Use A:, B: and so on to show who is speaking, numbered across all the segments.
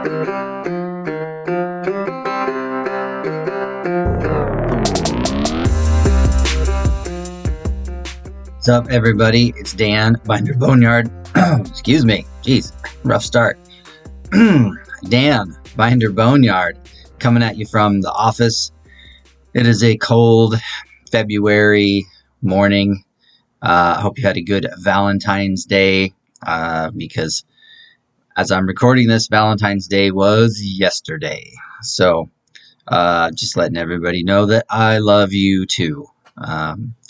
A: What's up, everybody? It's Dan, Binder Boneyard. Excuse me. Jeez, rough start. Dan, Binder Boneyard, coming at you from the office. It is a cold February morning. I hope you had a good Valentine's Day, because as I'm recording this, Valentine's Day was yesterday. So just letting everybody know that I love you too.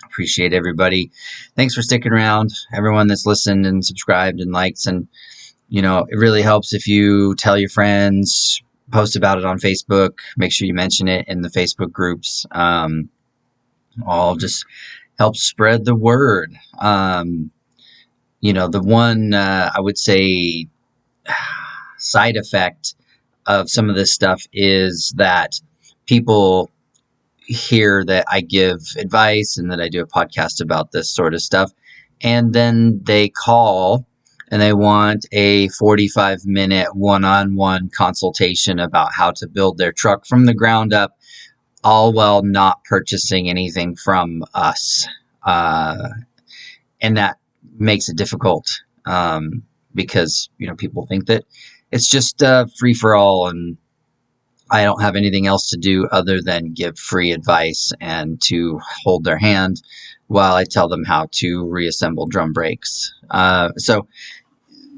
A: Appreciate everybody. Thanks for sticking around. Everyone that's listened and subscribed and likes, and it really helps if you tell your friends, post about it on Facebook. Make sure you mention it in the Facebook groups. All just help spread the word. The one I would say side effect of some of this stuff is that people hear that I give advice and that I do a podcast about this sort of stuff, and then they call and they want a 45-minute one-on-one consultation about how to build their truck from the ground up, all while not purchasing anything from us. And that makes it difficult because people think that it's just free for all, and I don't have anything else to do other than give free advice and to hold their hand while I tell them how to reassemble drum brakes. So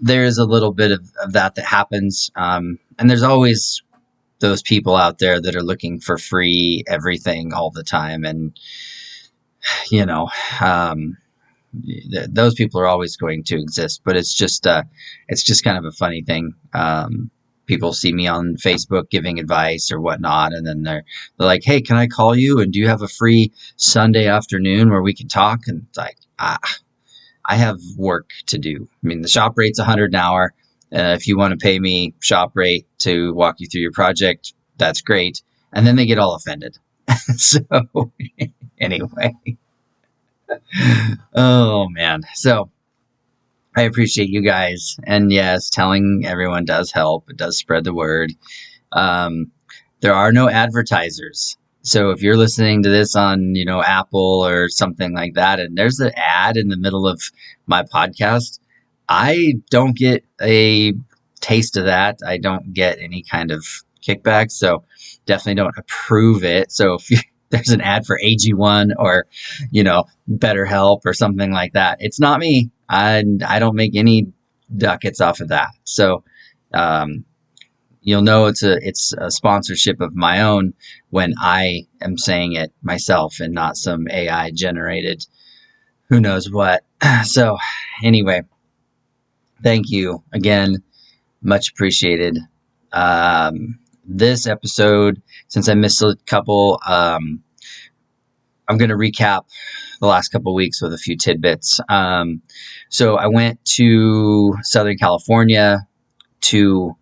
A: there is a little bit of that happens. And there's always those people out there that are looking for free everything all the time. And, those people are always going to exist, but it's just kind of a funny thing. People see me on Facebook giving advice or whatnot, and then they're like, "Hey, can I call you? And do you have a free Sunday afternoon where we can talk?" And it's like, I have work to do. I mean, the shop rate's $100 an hour. If you want to pay me shop rate to walk you through your project, that's great. And then they get all offended. So anyway, oh man. So I appreciate you guys. And yes, telling everyone does help. It does spread the word. There are no advertisers. So if you're listening to this on, Apple or something like that, and there's an ad in the middle of my podcast, I don't get a taste of that. I don't get any kind of kickback. So definitely don't approve it. So if there's an ad for AG1 or, BetterHelp or something like that, it's not me. I don't make any ducats off of that. So, you'll know it's a sponsorship of my own when I am saying it myself and not some AI generated who knows what. So anyway, thank you again. Much appreciated. This episode, since I missed a couple, I'm going to recap the last couple of weeks with a few tidbits. So I went to Southern California to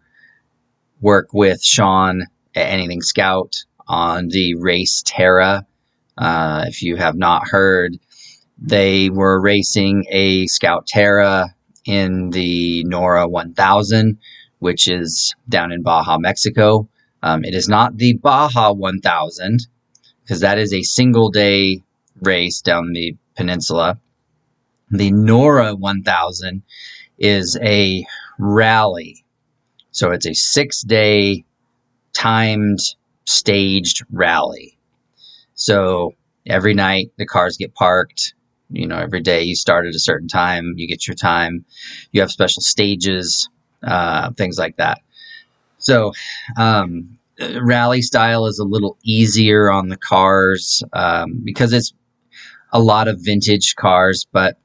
A: work with Sean at Anything Scout on the Race Terra. If you have not heard, they were racing a Scout Terra in the Nora 1000, which is down in Baja, Mexico. It is not the Baja 1000, because that is a single day race down the peninsula. The Nora 1000 is a rally. So it's a 6-day timed staged rally. So every night the cars get parked. Every day you start at a certain time, you get your time. You have special stages, things like that. So rally style is a little easier on the cars because it's a lot of vintage cars, but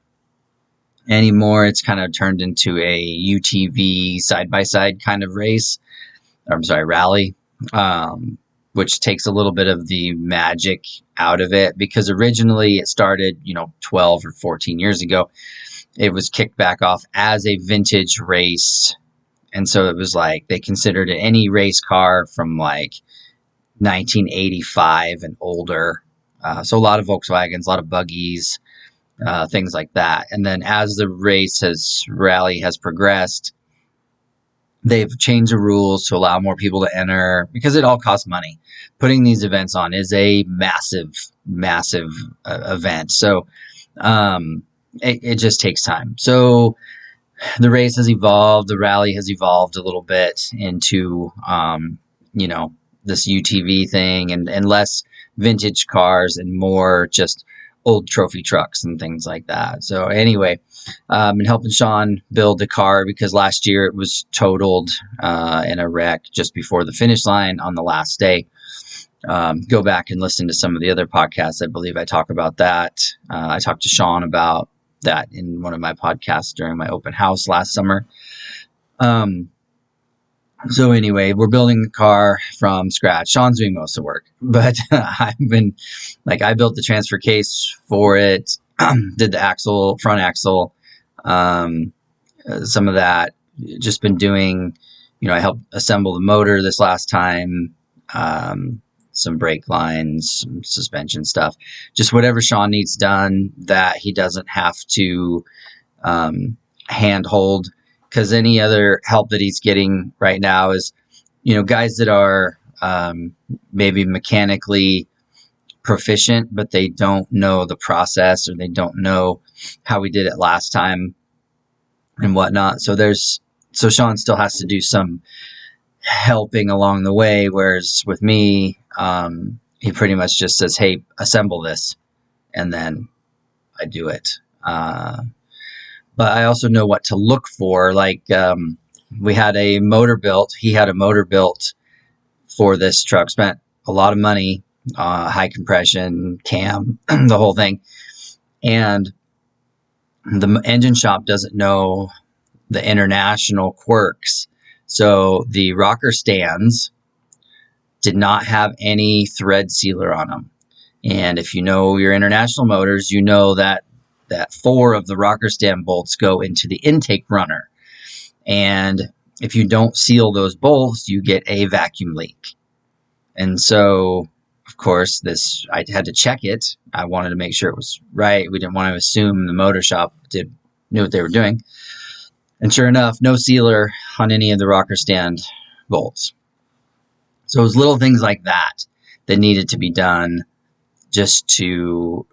A: anymore it's kind of turned into a UTV side-by-side kind of race. Rally, which takes a little bit of the magic out of it, because originally it started, 12 or 14 years ago. It was kicked back off as a vintage race. And so it was like they considered it any race car from like 1985 and older. So a lot of Volkswagens, a lot of buggies, things like that. And then as the rally has progressed, they've changed the rules to allow more people to enter because it all costs money. Putting these events on is a massive event. So it just takes time. So the race has evolved. The rally has evolved a little bit into, this UTV thing and less vintage cars and more just old trophy trucks and things like that. So anyway, been helping Sean build the car because last year it was totaled in a wreck just before the finish line on the last day. Go back and listen to some of the other podcasts. I believe I talk about that. I talked to Sean about that in one of my podcasts during my open house last summer. So anyway, we're building the car from scratch. Sean's doing most of the work, but I built the transfer case for it, did the front axle, some of that. Just been doing, I helped assemble the motor this last time, some brake lines, some suspension stuff, just whatever Sean needs done that he doesn't have to handhold. Because any other help that he's getting right now is, guys that are maybe mechanically proficient, but they don't know the process or they don't know how we did it last time and whatnot. So Sean still has to do some helping along the way. Whereas with me, he pretty much just says, "Hey, assemble this," and then I do it. But I also know what to look for. Like, we had a motor built. He had a motor built for this truck. Spent a lot of money, high compression, cam, the whole thing. And the engine shop doesn't know the international quirks. So the rocker stands did not have any thread sealer on them. And if you know your international motors, you know that 4 of the rocker stand bolts go into the intake runner. And if you don't seal those bolts, you get a vacuum leak. And so, of course, I had to check it. I wanted to make sure it was right. We didn't want to assume the motor shop knew what they were doing. And sure enough, no sealer on any of the rocker stand bolts. So it was little things like that needed to be done just to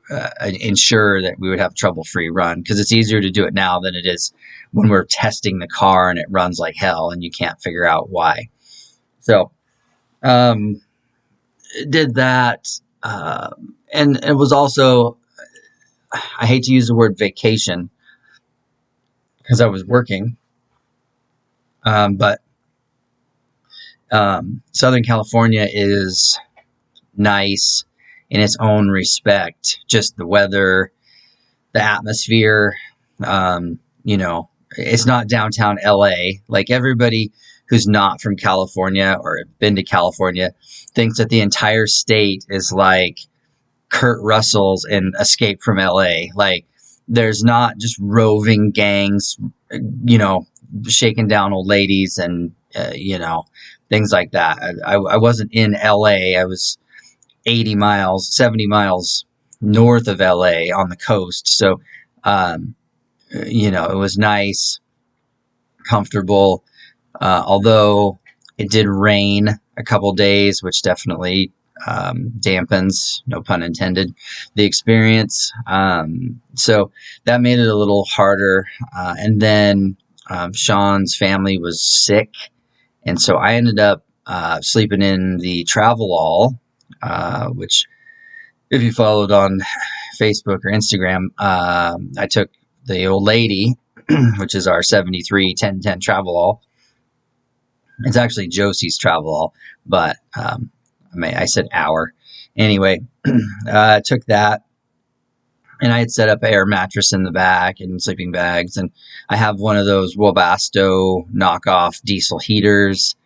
A: ensure that we would have trouble-free run, because it's easier to do it now than it is when we're testing the car and it runs like hell and you can't figure out why. So did that, and it was also, I hate to use the word vacation because I was working, but Southern California is nice in its own respect. Just the weather, the atmosphere, it's not downtown LA. Like, everybody who's not from California or been to California thinks that the entire state is like Kurt Russell's in Escape from LA. Like, there's not just roving gangs, shaking down old ladies and, things like that. I wasn't in LA. I was 70 miles north of LA on the coast. So, it was nice, comfortable, although it did rain a couple days, which definitely dampens, no pun intended, the experience. So that made it a little harder. And then Sean's family was sick. And so I ended up sleeping in the Travelall, which, if you followed on Facebook or Instagram, I took the old lady, which is our 73 1010 Travelall. It's actually Josie's Travelall, but I said our. Anyway, I took that, and I had set up an air mattress in the back and sleeping bags, and I have one of those Webasto knockoff diesel heaters.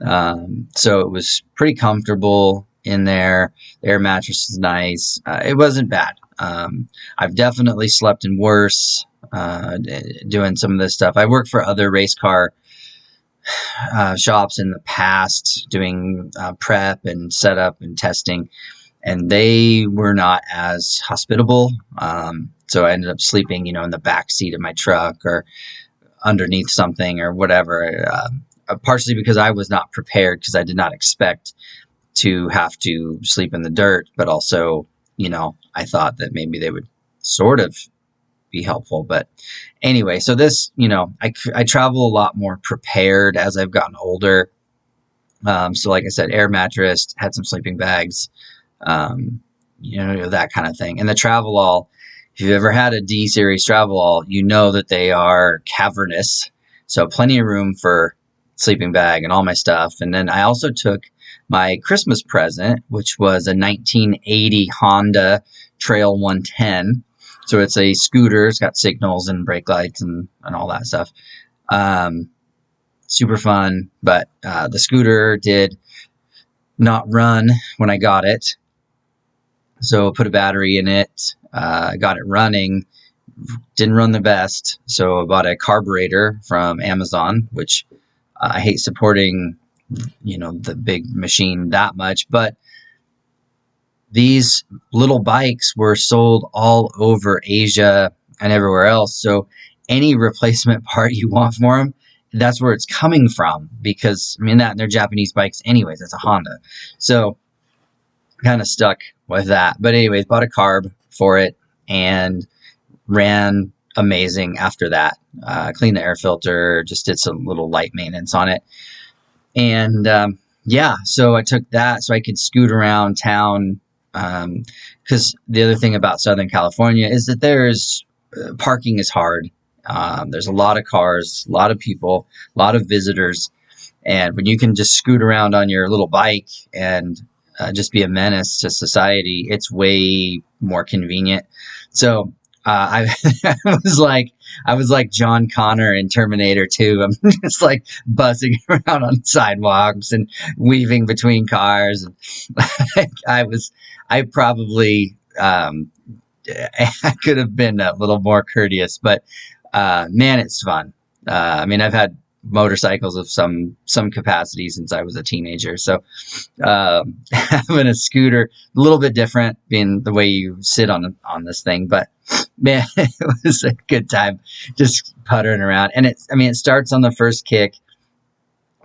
A: So it was pretty comfortable in there. The air mattress is nice. It wasn't bad. I've definitely slept in worse doing some of this stuff. I worked for other race car shops in the past doing prep and setup and testing, and they were not as hospitable. So I ended up sleeping, in the back seat of my truck or underneath something or whatever. partially because I was not prepared, because I did not expect to have to sleep in the dirt, but also, I thought that maybe they would sort of be helpful. But anyway, so this, I travel a lot more prepared as I've gotten older. So like I said, air mattress, had some sleeping bags, that kind of thing. And the Travelall, if you've ever had a D series Travelall, you know that they are cavernous. So plenty of room for sleeping bag and all my stuff. And then I also took my Christmas present, which was a 1980 Honda Trail 110. So it's a scooter. It's got signals and brake lights and all that stuff. Super fun. But the scooter did not run when I got it. So put a battery in it, got it running, didn't run the best. So I bought a carburetor from Amazon, which I hate supporting, the big machine that much, but these little bikes were sold all over Asia and everywhere else. So any replacement part you want for them, that's where it's coming from, because they're Japanese bikes anyways. That's a Honda. So kind of stuck with that. But anyways, bought a carb for it and ran amazing after that. Cleaned the air filter, just did some little light maintenance on it. And so I took that so I could scoot around town. Because the other thing about Southern California is that there's parking is hard. There's a lot of cars, a lot of people, a lot of visitors. And when you can just scoot around on your little bike and just be a menace to society, it's way more convenient. So I I was like John Connor in Terminator 2. I'm just like buzzing around on sidewalks and weaving between cars. I probably I could have been a little more courteous, but man, it's fun. I've had motorcycles of some capacity since I was a teenager. So having a scooter, a little bit different, being the way you sit on this thing, but man, it was a good time just puttering around. And it starts on the first kick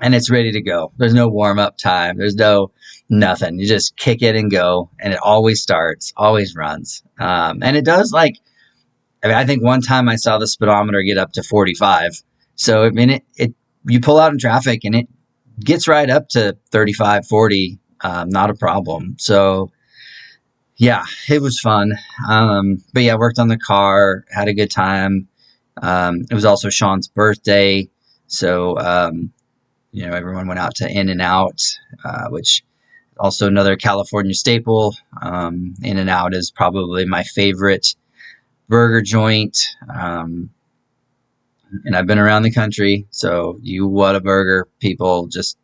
A: and it's ready to go. There's no warm up time. There's no nothing. You just kick it and go, and it always starts, always runs. And it does I think one time I saw the speedometer get up to 45. So, you pull out in traffic and it gets right up to 35, 40, not a problem. So, yeah, it was fun. But yeah, worked on the car, had a good time. It was also Sean's birthday. So, everyone went out to In-N-Out, which also another California staple. In-N-Out is probably my favorite burger joint. And I've been around the country, so you Whataburger people, just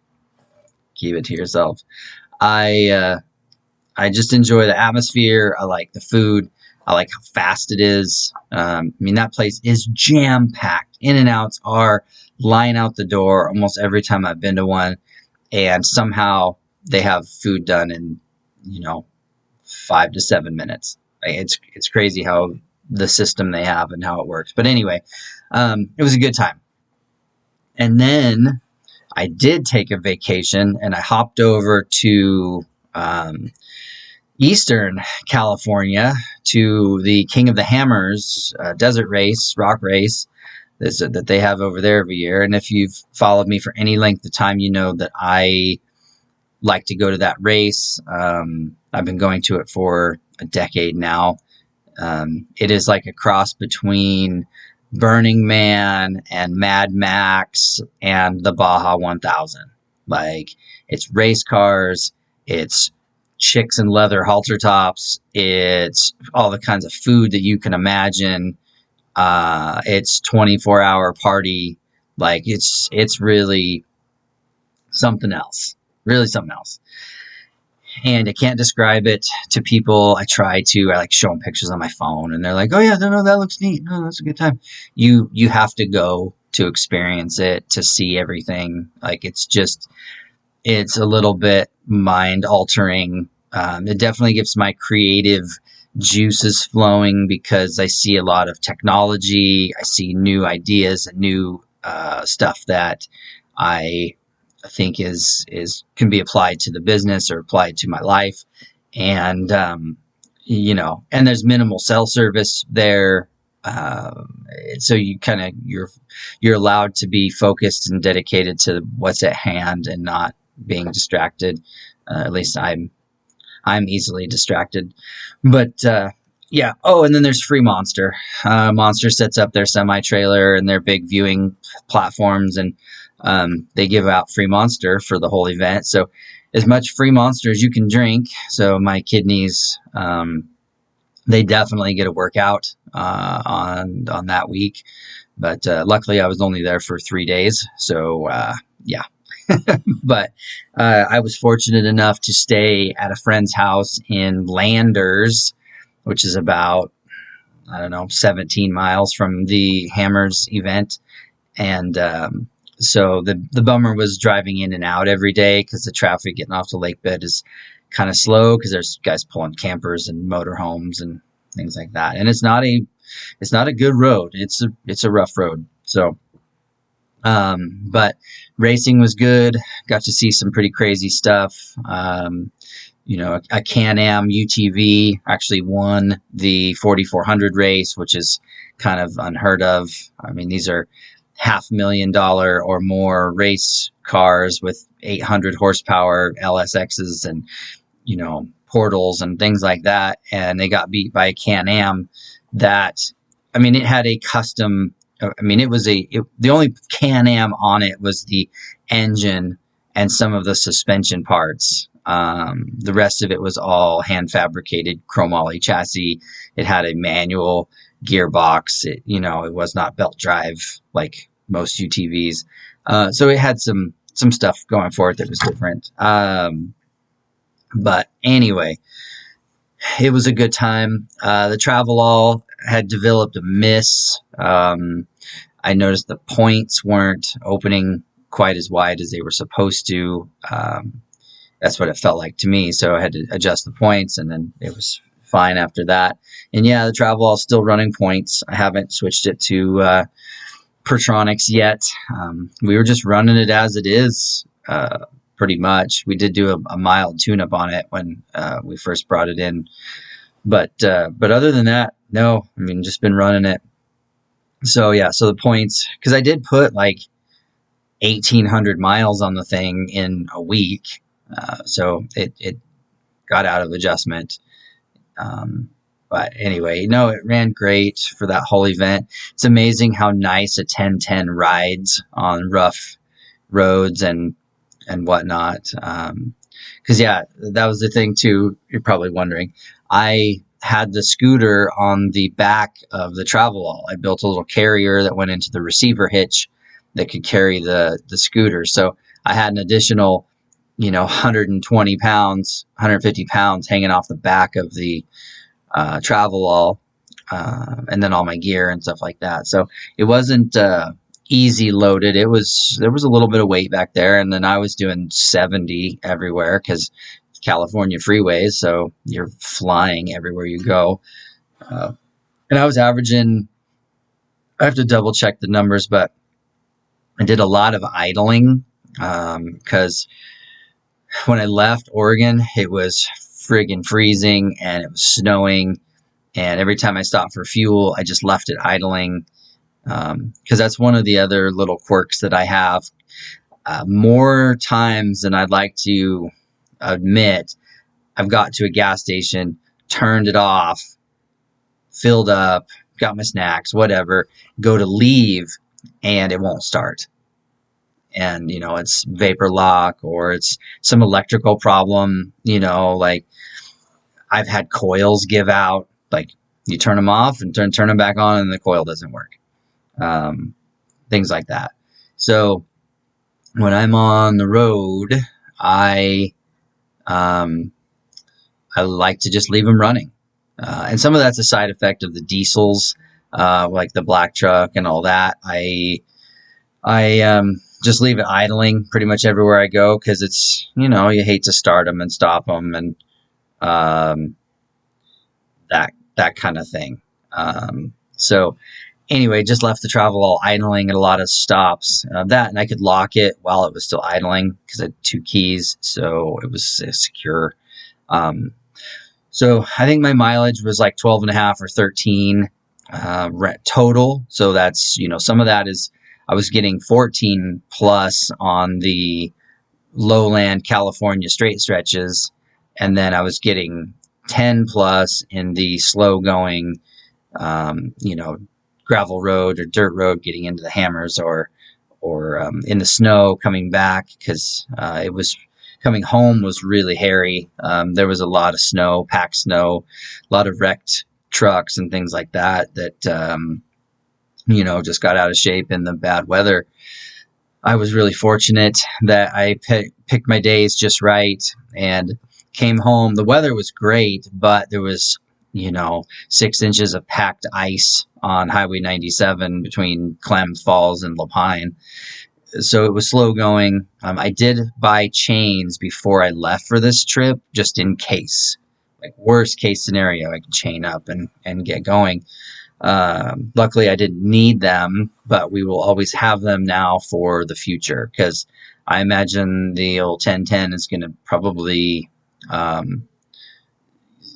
A: keep it to yourself. I just enjoy the atmosphere. I like the food. I like how fast it is. That place is jam packed. In-N-Outs are line out the door almost every time I've been to one, and somehow they have food done in 5 to 7 minutes. It's crazy how the system they have and how it works. But anyway, it was a good time. And then I did take a vacation and I hopped over to Eastern California to the King of the Hammers desert race, rock race that they have over there every year. And if you've followed me for any length of time, you know that I like to go to that race. I've been going to it for a decade now. It is like a cross between Burning Man and Mad Max and the Baja 1000. It's race cars, it's chicks in leather halter tops, it's all the kinds of food that you can imagine. It's 24-hour party. It's really something else. Really something else. And I can't describe it to people. I show them pictures on my phone and they're like, oh yeah, no, that looks neat. No, that's a good time. You have to go to experience it, to see everything. It's a little bit mind altering. It definitely gets my creative juices flowing because I see a lot of technology. I see new ideas and new stuff that I think can be applied to the business or applied to my life. And and there's minimal cell service there. So you're allowed to be focused and dedicated to what's at hand and not being distracted. At least I'm easily distracted. But yeah. Oh, and then there's Free Monster. Monster sets up their semi trailer and their big viewing platforms, and they give out free Monster for the whole event. So as much free Monster as you can drink. So my kidneys, they definitely get a workout on that week. But luckily, I was only there for 3 days. So yeah. But I was fortunate enough to stay at a friend's house in Landers, which is about, I don't know, 17 miles from the Hammers event. And so the bummer was driving in and out every day because the traffic getting off the lake bed is kind of slow because there's guys pulling campers and motorhomes and things like that. And it's not a good road. It's a rough road. So but racing was good. Got to see some pretty crazy stuff. A Can-Am UTV actually won the 4,400 race, which is kind of unheard of. I mean, these are $500,000 or more race cars with 800 horsepower LSXs and, portals and things like that. And they got beat by a Can-Am that, I mean, it had a custom, it was the only Can-Am on it was the engine and some of the suspension parts. The rest of it was all hand fabricated chromoly chassis. It had a manual gearbox. It was not belt drive like most UTVs. So it had some stuff going for it that was different. But anyway, it was a good time. The Travelall had developed a miss. I noticed the points weren't opening quite as wide as they were supposed to. That's what it felt like to me. So I had to adjust the points, and then it was fine after that. And yeah, the Travelall is still running points. I haven't switched it to Pertronics yet. We were just running it as it is, pretty much. We did do a mild tune-up on it when we first brought it in. But other than that, no. I mean, just been running it. So yeah, so the points, because I did put like 1,800 miles on the thing in a week. So it got out of adjustment. But anyway, no, it ran great for that whole event. It's amazing how nice a 1010 rides on rough roads and whatnot. Because yeah, that was the thing too. You're probably wondering. I had the scooter on the back of the Travelall. I built a little carrier that went into the receiver hitch that could carry the scooter. So I had an additional 120 pounds, 150 pounds hanging off the back of the Travelall, and then all my gear and stuff like that. So it wasn't easy loaded. There was a little bit of weight back there, and then I was doing 70 everywhere because California freeways, so you're flying everywhere you go. And I was averaging, I have to double check the numbers, but I did a lot of idling because when I left Oregon, it was friggin' freezing and it was snowing. And every time I stopped for fuel, I just left it idling. Because that's one of the other little quirks that I have. More times than I'd like to admit, I've got to a gas station, turned it off, filled up, got my snacks, whatever, go to leave, and it won't start. And, it's vapor lock or it's some electrical problem, like I've had coils give out, like you turn them off and turn them back on and the coil doesn't work. Things like that. So when I'm on the road, I like to just leave them running. And some of that's a side effect of the diesels, like the black truck and all that. I just leave it idling pretty much everywhere I go because it's, you hate to start them and stop them and that kind of thing. So anyway, just left the travel all idling at a lot of stops. That, and I could lock it while it was still idling because I had 2 keys, so it was secure. Um, so I think my mileage was like 12 and a half or 13 total. So that's, some of that is I was getting 14 plus on the lowland California straight stretches, and then I was getting 10 plus in the slow going, gravel road or dirt road getting into the hammers, or in the snow coming back, because it was coming home was really hairy. There was a lot of snow, packed snow, a lot of wrecked trucks and things like that just got out of shape in the bad weather. I was really fortunate that I picked my days just right and came home. The weather was great, but there was, 6 inches of packed ice on Highway 97 between Klamath Falls and Lapine. So it was slow going. I did buy chains before I left for this trip, just in case. Like, worst case scenario, I could chain up and get going. Luckily, I didn't need them, but we will always have them now for the future, because I imagine the old 1010 is going to probably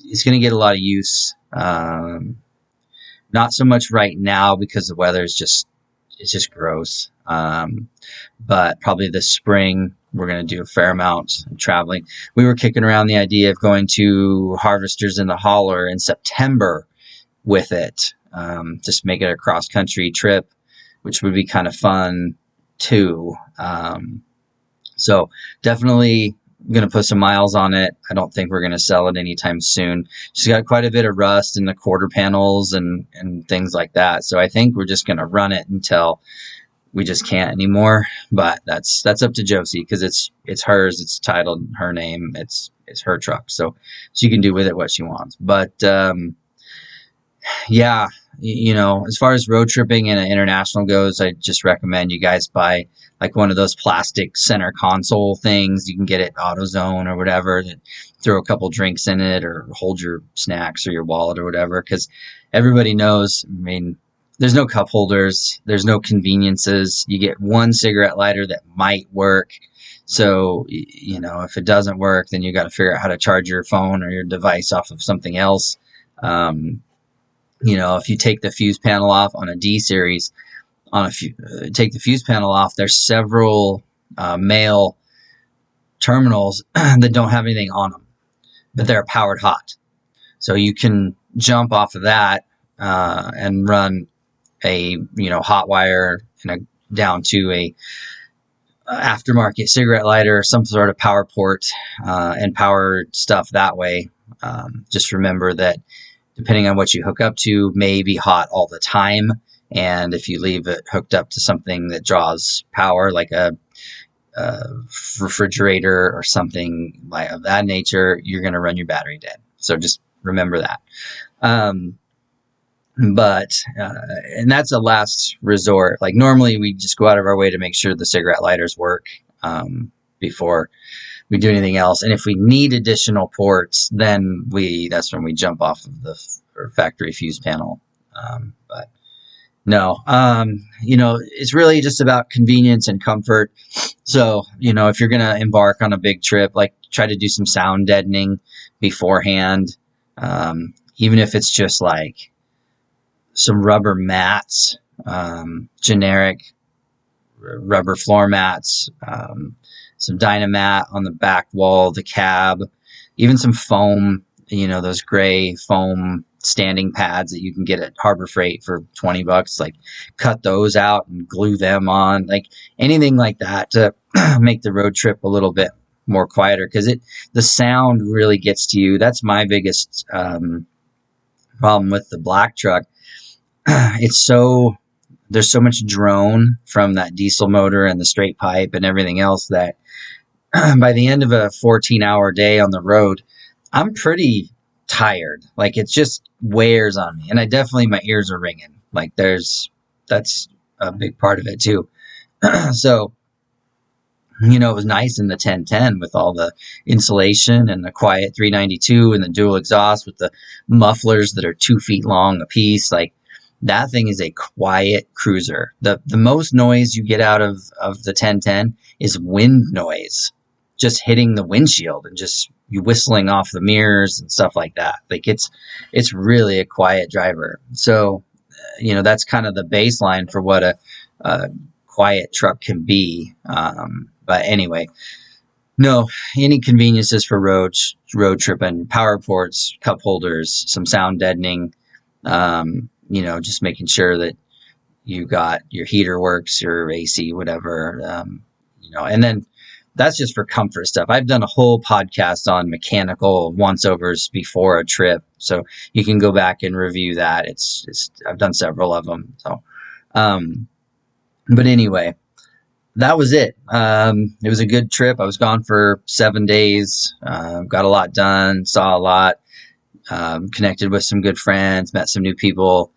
A: it's going to get a lot of use. Not so much right now because the weather is just gross. But probably this spring we're going to do a fair amount of traveling. We were kicking around the idea of going to Harvesters in the Holler in September with it. Just make it a cross country trip, which would be kind of fun too. So definitely going to put some miles on it. I don't think we're going to sell it anytime soon. She's got quite a bit of rust in the quarter panels and things like that. So I think we're just going to run it until we just can't anymore. But that's up to Josie, because it's hers. It's titled her name. It's her truck. So she can do with it what she wants. But, yeah, as far as road tripping and international goes, I just recommend you guys buy like one of those plastic center console things. You can get it AutoZone or whatever, that throw a couple drinks in it or hold your snacks or your wallet or whatever, because everybody knows, there's no cup holders, there's no conveniences. You get one cigarette lighter that might work. So, if it doesn't work, then you got to figure out how to charge your phone or your device off of something else. If you take the fuse panel off on a D series, take the fuse panel off, there's several male terminals that don't have anything on them, but they're powered hot. So you can jump off of that and run a hot wire down to a aftermarket cigarette lighter, some sort of power port, and power stuff that way. Just remember that depending on what you hook up to, may be hot all the time. And if you leave it hooked up to something that draws power, like a refrigerator or something of that nature, you're going to run your battery dead. So just remember that. And that's a last resort. Like, normally we just go out of our way to make sure the cigarette lighters work before we do anything else. And if we need additional ports, then that's when we jump off of the factory fuse panel. But no, it's really just about convenience and comfort. So, if you're going to embark on a big trip, like, try to do some sound deadening beforehand. Even if it's just like some rubber mats, generic rubber floor mats, some Dynamat on the back wall of the cab, even some foam, those gray foam standing pads that you can get at Harbor Freight for $20. Like, cut those out and glue them on, like anything like that to make the road trip a little bit more quieter, because the sound really gets to you. That's my biggest problem with the black truck. There's so much drone from that diesel motor and the straight pipe and everything else that by the end of a 14-hour day on the road, I'm pretty tired. Like, it just wears on me, and my ears are ringing. Like, that's a big part of it too. So, it was nice in the 1010 with all the insulation and the quiet 392 and the dual exhaust with the mufflers that are 2 feet long a piece. Like, That thing is a quiet cruiser. The most noise you get out of the 1010 is wind noise, just hitting the windshield and just you whistling off the mirrors and stuff like that. Like it's really a quiet driver. So that's kind of the baseline for what a quiet truck can be. But anyway, no, any conveniences for road tripping, power ports, cup holders, some sound deadening, just making sure that you got your heater works, your AC, whatever, and then that's just for comfort stuff. I've done a whole podcast on mechanical once-overs before a trip, so you can go back and review that. I've done several of them. So, but anyway, that was it. It was a good trip. I was gone for 7 days, got a lot done, saw a lot, connected with some good friends, met some new people,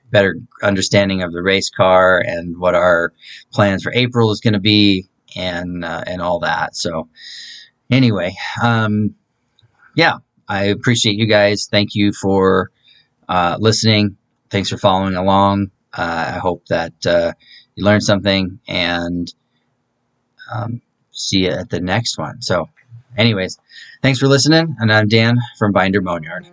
A: better understanding of the race car and what our plans for April is going to be, and all that. So anyway, yeah, I appreciate you guys. Thank you for listening. Thanks for following along. I hope that you learned something, and see you at the next one. So anyways, thanks for listening, and I'm Dan from Binder Boneyard.